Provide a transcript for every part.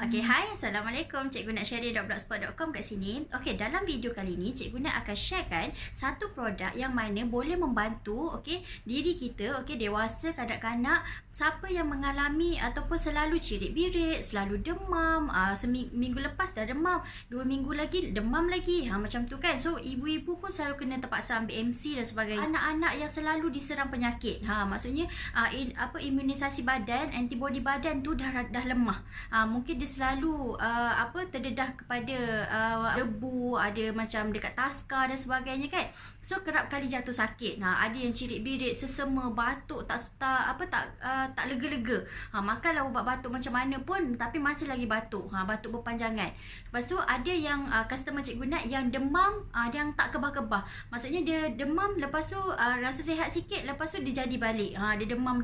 Okay, hai, Assalamualaikum. Cikgu nak share .blogspot.com kat sini. Okay, dalam video kali ni, cikgu nak akan sharekan satu produk yang mana boleh membantu diri kita, dewasa, kanak-kanak, siapa yang mengalami ataupun selalu cirit-birit, selalu demam, seminggu lepas dah demam, 2 minggu lagi demam lagi, macam tu kan. So, ibu-ibu pun selalu kena terpaksa ambil MC dan sebagainya. Anak-anak yang selalu diserang penyakit, maksudnya imunisasi badan, antibody badan tu dah lemah. Mungkin dia selalu terdedah kepada debu, ada macam dekat taska dan sebagainya kan. So kerap kali jatuh sakit. Ada yang cirit-birit, sesama, batuk, tak lega-lega. Makanlah ubat batuk macam mana pun tapi masih lagi batuk. Batuk berpanjangan. Lepas tu ada yang customer cikgu nak yang demam, yang tak kebah-kebah. Maksudnya dia demam, lepas tu rasa sihat sikit, lepas tu dia jadi balik. Dia demam.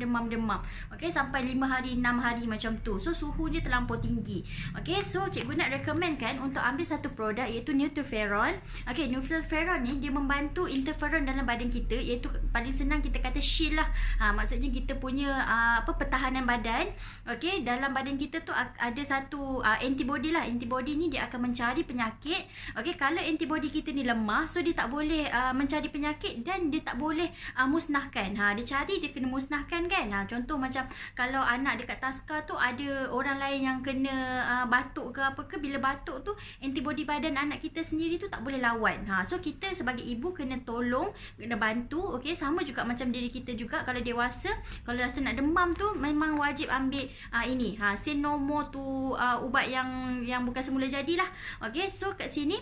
Okey, sampai 5 hari, 6 hari macam tu. So suhu dia terlampau tinggi. Okey, so cikgu nak recommendkan untuk ambil satu produk iaitu Nutriferon. Okey, Nutriferon ni dia membantu interferon dalam badan kita, iaitu paling senang kita kata shield lah. Maksudnya kita punya pertahanan badan. Okey, dalam badan kita tu ada satu antibody lah. Antibody ni dia akan mencari penyakit. Okey, kalau antibody kita ni lemah, so dia tak boleh mencari penyakit dan dia tak boleh musnahkan. Dia cari, dia kena musnahkan kan. Contoh macam kalau anak dekat taska tu ada orang lain yang kena batuk ke apa ke, bila batuk tu antibody badan anak kita sendiri tu tak boleh lawan. So kita sebagai ibu kena tolong, kena bantu. Okey, sama juga macam diri kita juga. Kalau dewasa, kalau rasa nak demam tu memang wajib ambil ini say no more tu ubat yang bukan semula jadilah. Okey, so kat sini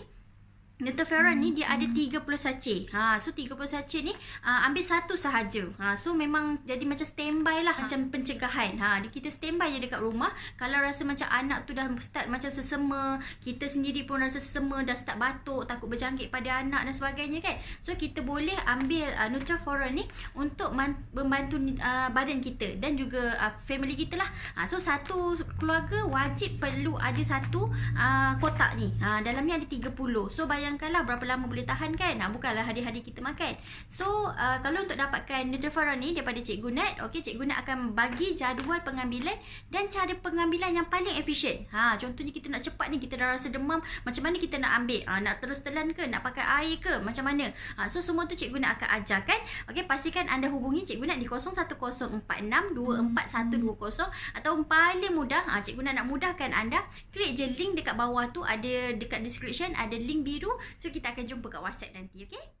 Nutriferon ni dia ada 30 sachet. So 30 sachet ni ambil satu sahaja. So memang jadi macam standby lah, macam pencegahan. Kita standby je dekat rumah. Kalau rasa macam anak tu dah start macam sesama, kita sendiri pun rasa sesama, dah start batuk, takut berjangkit pada anak dan sebagainya kan. So kita boleh ambil Nutriferon ni untuk membantu badan kita dan juga family kita lah. So satu keluarga wajib perlu ada satu kotak ni. Dalam ni ada 30. So bayangkanlah berapa lama boleh tahan kan. Bukanlah hari-hari kita makan. So kalau untuk dapatkan Nutriferon ni daripada Cikgu Nat, Cikgu Nat akan bagi jadual pengambilan dan cara pengambilan yang paling efisien. Contohnya kita nak cepat ni, kita dah rasa demam, macam mana kita nak ambil? Nak terus telan ke, nak pakai air ke, macam mana? So semua tu Cikgu Nat akan ajarkan. Pastikan anda hubungi Cikgu Nat di 0104624120, atau paling mudah, Cikgu Nat nak mudahkan anda, klik je link dekat bawah tu, ada dekat description ada link biru. So kita akan jumpa kat WhatsApp nanti, okey?